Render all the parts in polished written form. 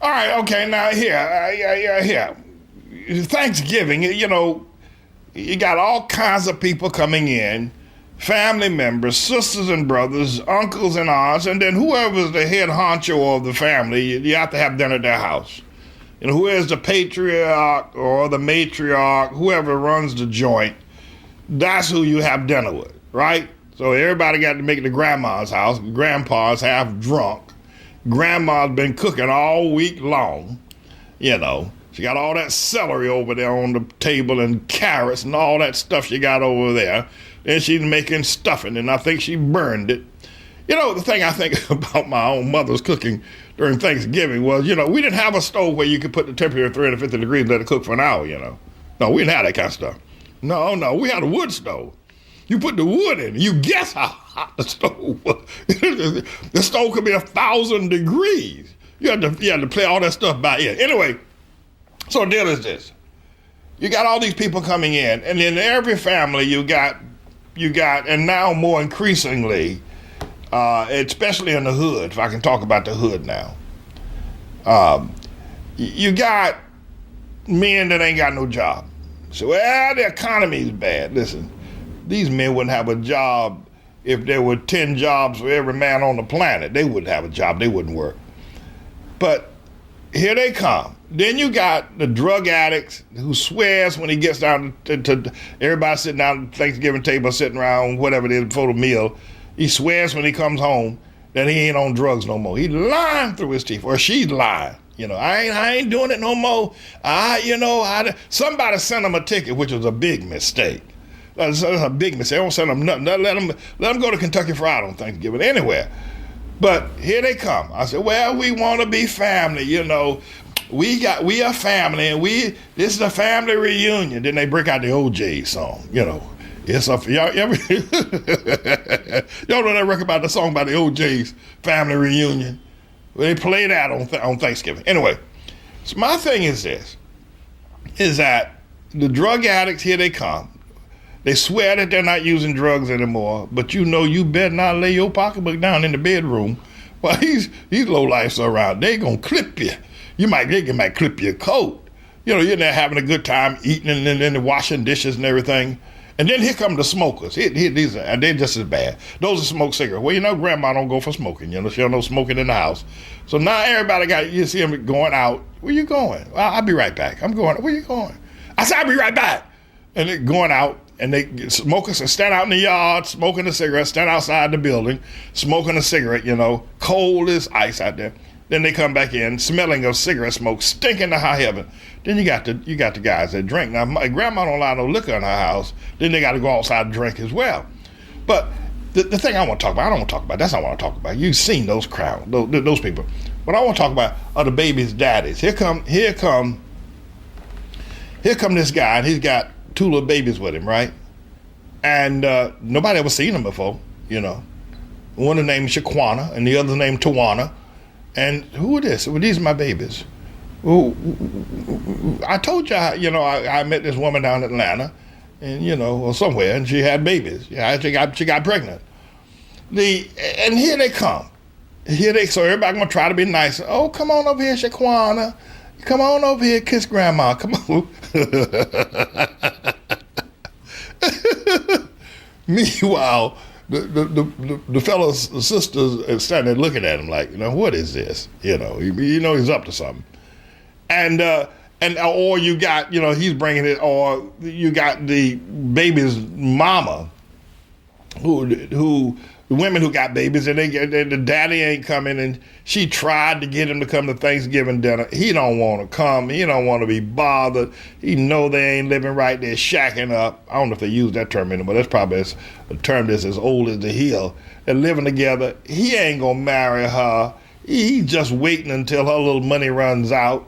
All right, okay, now here. Thanksgiving, you got all kinds of people coming in, family members, sisters and brothers, uncles and aunts, and then whoever's the head honcho of the family, you have to have dinner at their house. Whoever's the patriarch or the matriarch, whoever runs the joint, that's who you have dinner with, right? So everybody got to make it to grandma's house. Grandpa's half drunk. Grandma's been cooking all week long, She got all that celery over there on the table and carrots and all that stuff she got over there. And she's making stuffing, and I think she burned it. The thing I think about my own mother's cooking during Thanksgiving was, we didn't have a stove where you could put the temperature at 350 degrees and let it cook for an hour, No, we didn't have that kind of stuff. No, we had a wood stove. You put the wood in, you guess how hot the stove was. The stove could be 1,000 degrees. You had to play all that stuff by ear. Anyway, so the deal is this. You got all these people coming in, and in every family you got, and now more increasingly, especially in the hood, if I can talk about the hood now, you got men that ain't got no job. So, the economy's bad. Listen, these men wouldn't have a job if there were 10 jobs for every man on the planet. They wouldn't have a job. They wouldn't work. But here they come. Then you got the drug addicts who swears when he gets down to everybody sitting down at the Thanksgiving table, sitting around, whatever it is, before the meal. He swears when he comes home that he ain't on drugs no more. He's lying through his teeth, or she's lying. I ain't doing it no more. Somebody sent him a ticket, which was a big mistake. That's a big mistake. Don't send them nothing. Let them go to Kentucky Fried on Thanksgiving, anywhere. But here they come. I said, well, we want to be family, We are family, and this is a family reunion. Then they break out the OJ song, It's y'all know that record about the song about the OJ's family reunion? Well, they play that on Thanksgiving. Anyway, so my thing is this, is that the drug addicts, here they come. They swear that they're not using drugs anymore, but you better not lay your pocketbook down in the bedroom. Well, these lowlifes are around. They gonna clip you. They might clip your coat. You're there having a good time eating and then washing dishes and everything. And then here come the smokers. They're just as bad. Those are smoke cigarettes. Well, grandma don't go for smoking. She don't know smoking in the house. So now everybody you see them going out. Where you going? I'll be right back. I'm going. Where you going? I said, I'll be right back. And they're going out, and smokers stand out in the yard, smoking a cigarette, stand outside the building, smoking a cigarette, cold as ice out there. Then they come back in, smelling of cigarette smoke, stinking to high heaven. Then you got the guys that drink. Now, my grandma don't allow no liquor in her house. Then they got to go outside and drink as well. But the thing I want to talk about, I don't want to talk about. That's not what I want to talk about. You've seen those crowds, those people. What I want to talk about are the baby's daddies. Here come this guy, and he's got 2 little babies with him, right? And nobody ever seen them before, One is named Shaquana, and the other named Tawana. And who are this? Well, these are my babies. Well, I told you, I met this woman down in Atlanta, and or somewhere, and she had babies. Yeah, she got pregnant. And here they come. So everybody gonna try to be nice. Oh, come on over here, Shaquana. Come on over here, kiss grandma. Come on. Meanwhile, the fellow's sisters are standing there looking at him like, what is this? He's up to something. And or you got, he's bringing it, or you got the baby's mama, who the women who got babies, and the daddy ain't coming, and she tried to get him to come to Thanksgiving dinner. He don't want to come. He don't want to be bothered. He know they ain't living right. They're shacking up. I don't know if they use that term anymore. That's probably a term that's as old as the hill. They're living together. He ain't gonna marry her. He's just waiting until her little money runs out,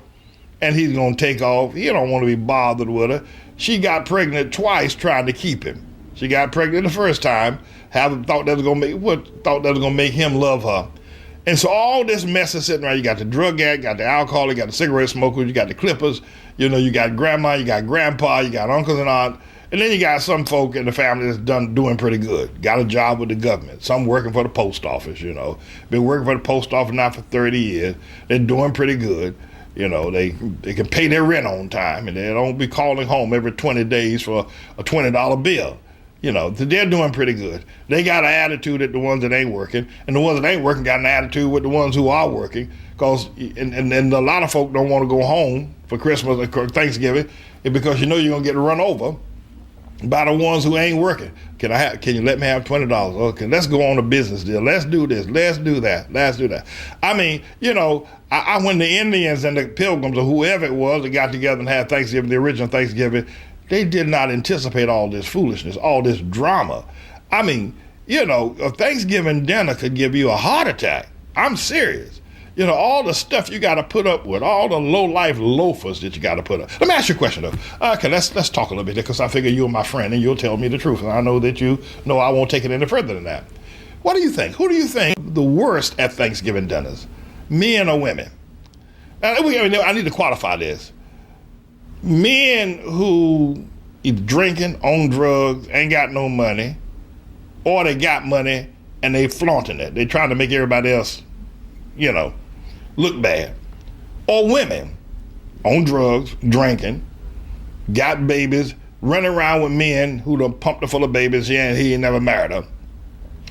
and he's gonna take off. He don't want to be bothered with her. She got pregnant twice trying to keep him. She got pregnant the first time, thought that was gonna make him love her. And so all this mess is sitting around. You got the drug addict, got the alcoholic, you got the cigarette smokers, you got the clippers, you got grandma, you got grandpa, you got uncles and aunt, And then you got some folk in the family that's doing pretty good. Got a job with the government. Some working for the post office, you know. Been working for the post office now for 30 years. They're doing pretty good. You know, they can pay their rent on time, and they don't be calling home every 20 days for a $20 bill. You know, they're doing pretty good. They got an attitude at the ones that ain't working, and the ones that ain't working got an attitude with the ones who are working. And a lot of folk don't want to go home for Christmas or Thanksgiving because you know you're gonna get run over by the ones who ain't working. Can you let me have $20? Okay, let's go on a business deal. Let's do this. Let's do that. Let's do that. I mean, you know, when the Indians and the Pilgrims or whoever it was that got together and had Thanksgiving, the original Thanksgiving, they did not anticipate all this foolishness, all this drama. I mean, you know, a Thanksgiving dinner could give you a heart attack. I'm serious. You know, all the stuff you got to put up with, all the low-life loafers that you got to put up. Let me ask you a question, though. Okay, let's talk a little bit, because I figure you're my friend and you'll tell me the truth. And I know that you know I won't take it any further than that. What do you think? Who do you think the worst at Thanksgiving dinners? Men or women? Now, I need to qualify this. Men who either drinking, on drugs, ain't got no money, or they got money and they flaunting it. They trying to make everybody else, you know, look bad. Or women on drugs, drinking, got babies, running around with men who done pumped her full of babies, he ain't never married her.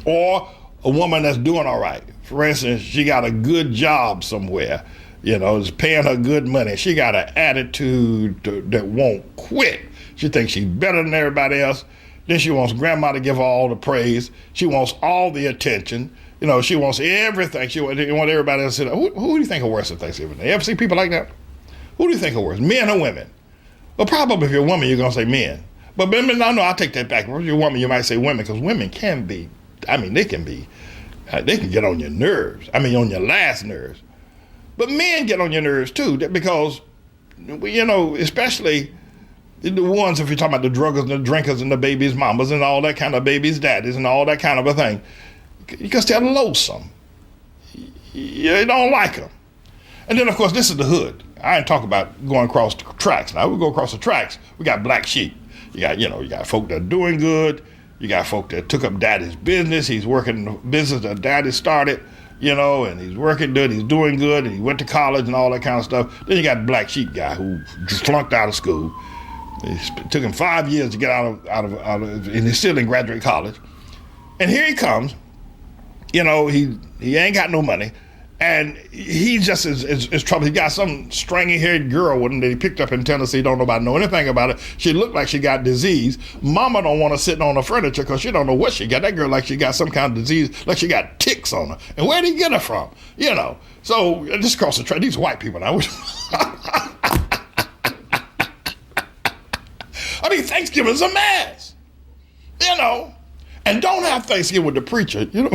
Or a woman that's doing all right. For instance, she got a good job somewhere, you know, is paying her good money. She got an attitude that won't quit. She thinks she's better than everybody else. Then she wants grandma to give her all the praise. She wants all the attention. You know, she wants everything. She wants everybody else to say, who do you think are worse at Thanksgiving? You ever see people like that? Who do you think are worse, men or women? Well, probably if you're a woman, you're going to say men. But no, I'll take that back. If you're a woman, you might say women, because women can be, they can get on your nerves. On your last nerves. But men get on your nerves too, because, you know, especially the ones, if you're talking about the druggers and the drinkers and the babies' mamas and all that kind of babies' daddies and all that kind of a thing, because they're loathsome. You don't like them. And then, of course, this is the hood. I ain't talking about going across the tracks. Now, we go across the tracks, we got black sheep. You got folk that are doing good. You got folk that took up daddy's business. He's working the business that daddy started, you know, and he's working good, he's doing good, and he went to college and all that kind of stuff. Then you got the black sheep guy who just flunked out of school. It took him 5 years to get out of, and he's still in graduate college. And here he comes, you know, he ain't got no money, and he just is trouble. He got some stringy-haired girl with him that he picked up in Tennessee. Don't nobody know anything about it. She looked like she got disease. Mama don't want her sitting on the furniture because she don't know what she got. That girl like she got some kind of disease, like she got ticks on her. And where'd he get her from? You know. So just across the track, these white people now. Thanksgiving's a mess. You know. And don't have Thanksgiving with the preacher, you know.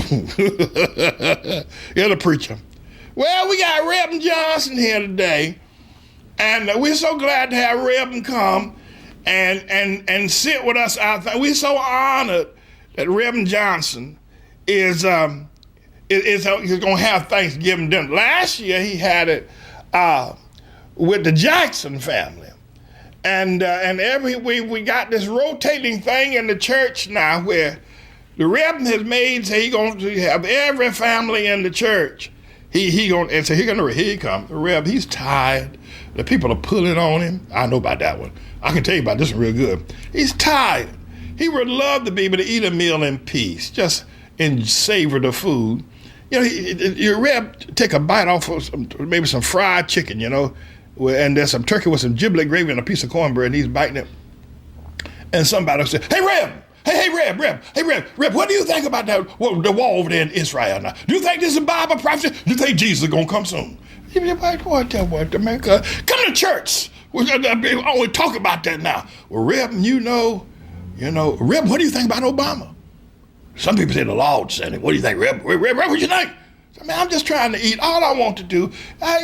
You're the preacher. Well, we got Reverend Johnson here today, and we're so glad to have Reverend come and sit with us out there. We're so honored that Reverend Johnson is going to have Thanksgiving dinner. Last year he had it with the Jackson family, and every week we got this rotating thing in the church now where the Reverend has made, say he's going to have every family in the church. Here he come. The Reverend, he's tired. The people are pulling on him. I know about that one. I can tell you about this one real good. He's tired. He would love to be able to eat a meal in peace, just and savor the food. You know, your Reverend take a bite off of maybe some fried chicken, you know, and there's some turkey with some giblet gravy and a piece of cornbread, and he's biting it. And somebody will say, "Hey, Reverend! Hey, Reb, what do you think about the war over there in Israel now? Do you think this is a Bible prophecy? Do you think Jesus is going to come soon?" What, man? Come to church. We're only talk about that now. Well, Reb, you know, Reb, what do you think about Obama? Some people say the Lord said it. What do you think, Reb? Reb, what you think? I'm just trying to eat. All I want to do,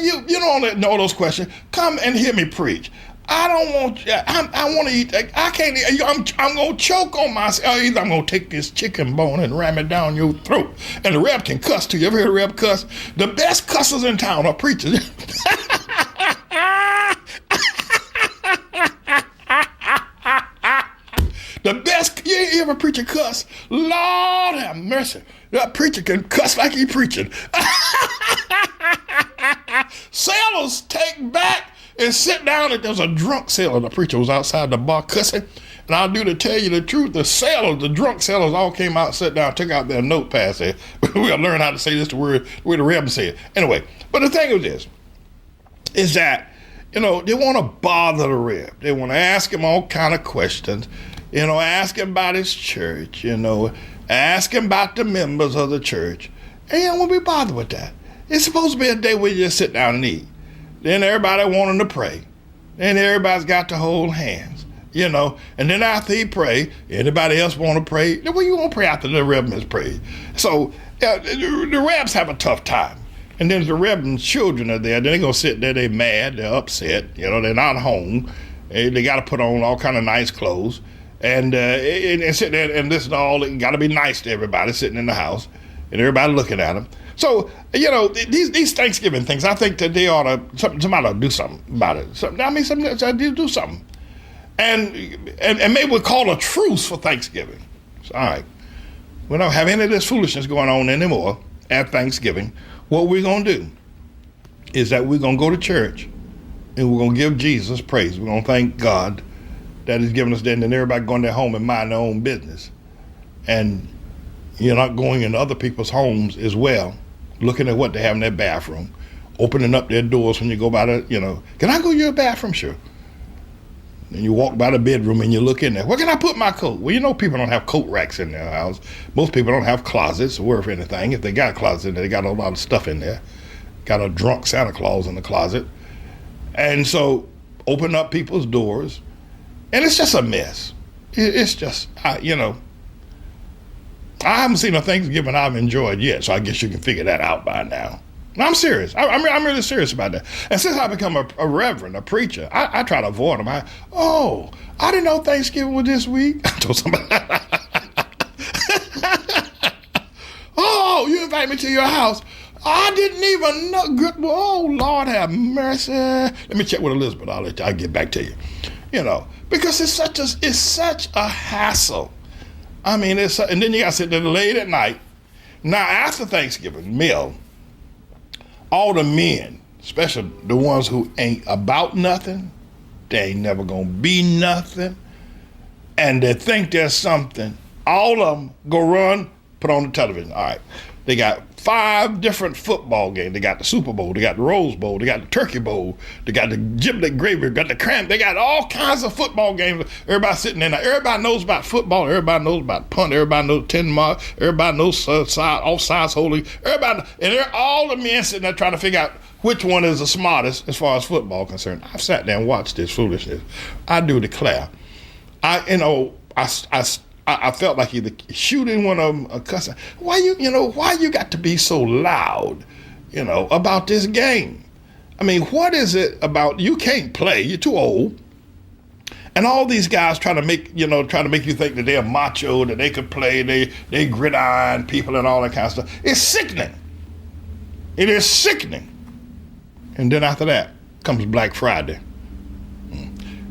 you don't know those questions. Come and hear me preach. I don't want. I want to eat. I can't. I'm gonna choke on myself. Either I'm gonna take this chicken bone and ram it down your throat. And the Reb can cuss too. You ever heard a Reb cuss? The best cussers in town are preachers. preacher cuss. Lord have mercy. That preacher can cuss like he preaching. Sailors take back and sit down. And there was a drunk sailor. The preacher was outside the bar cussing. And I'll do to tell you the truth, the drunk sailors all came out, sat down, took out their notepad, said, we'll learn how to say this the way the Rebbe said. Anyway, but the thing is this, is that, they want to bother the Reb. They want to ask him all kind of questions, ask him about his church, ask him about the members of the church. And you don't want to be bothered with that. It's supposed to be a day where you just sit down and eat. Then everybody wanting to pray. Then everybody's got to hold hands. And then after he pray, anybody else want to pray? Well, you won't pray after the Rebbe has prayed. So the Rebs have a tough time. And then the Rebbe's children are there. Then they're going to sit there, they're mad, they're upset. They're not home. They got to put on all kind of nice clothes. And sit there and listen to all, got to be nice to everybody sitting in the house. And everybody looking at them. So, these Thanksgiving things, I think that they ought to, somebody ought to do something about it. Do something. And maybe we'll call a truce for Thanksgiving. So, all right. We don't have any of this foolishness going on anymore at Thanksgiving. What we're going to do is that we're going to go to church and we're going to give Jesus praise. We're going to thank God that He's given us that, and then everybody going to their home and mind their own business. And you're not going into other people's homes as well, looking at what they have in their bathroom, opening up their doors when you go by can I go to your bathroom? Sure. And you walk by the bedroom and you look in there. Where can I put my coat? Well, people don't have coat racks in their house. Most people don't have closets worth anything. If they got a closet in there, they got a lot of stuff in there. Got a drunk Santa Claus in the closet. And so open up people's doors. And it's just a mess. It's just, I haven't seen a Thanksgiving I've enjoyed yet, so I guess you can figure that out by now. I'm serious. I'm really serious about that. And since I become a reverend, a preacher, I try to avoid them. I didn't know Thanksgiving was this week. I told somebody, you invite me to your house. I didn't even know. Good. Oh, Lord have mercy. Let me check with Elizabeth. I'll get back to you. Because it's such a hassle. I mean, and then you got to sit there late at night. Now, after Thanksgiving meal, all the men, especially the ones who ain't about nothing, they ain't never gonna be nothing, and they think there's something, all of them go run, put on the television. All right, they got 5 different football games. They got the Super Bowl, they got the Rose Bowl, they got the Turkey Bowl, they got the giblet gravy, got the cram, they got all kinds of football games. Everybody sitting there. Now, everybody knows about football, everybody knows about punt, everybody knows 10 mark, everybody knows offsides holding, everybody, and they're all the men sitting there trying to figure out which one is the smartest as far as football concerned. I've sat there and watched this foolishness. I do declare, I felt like either shooting one of them or cussing. Why you got to be so loud, about this game? I mean, what is it about, you can't play, you're too old. And all these guys trying to make you think that they're macho, that they could play, they gridiron people and all that kind of stuff. It's sickening. It is sickening. And then after that comes Black Friday.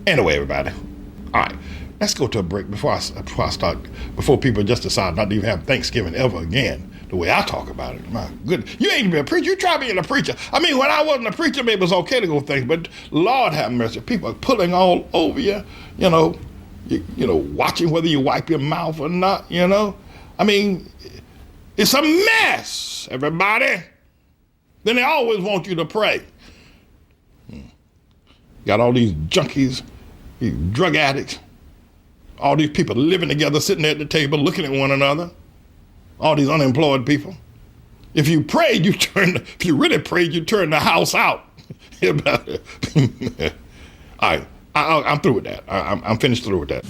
Anyway, everybody, all right. Let's go to a break before people just decide not to even have Thanksgiving ever again, the way I talk about it. My goodness. You ain't even a preacher. You try being a preacher. I mean, when I wasn't a preacher, maybe it was okay to go Thanksgiving, but Lord have mercy. People are pulling all over you, watching whether you wipe your mouth or not, I mean, it's a mess, everybody. Then they always want you to pray. Got all these junkies, these drug addicts, all these people living together, sitting there at the table, looking at one another. All these unemployed people. If you prayed, if you really prayed, you turn the house out. All right, I'm through with that. I'm finished through with that.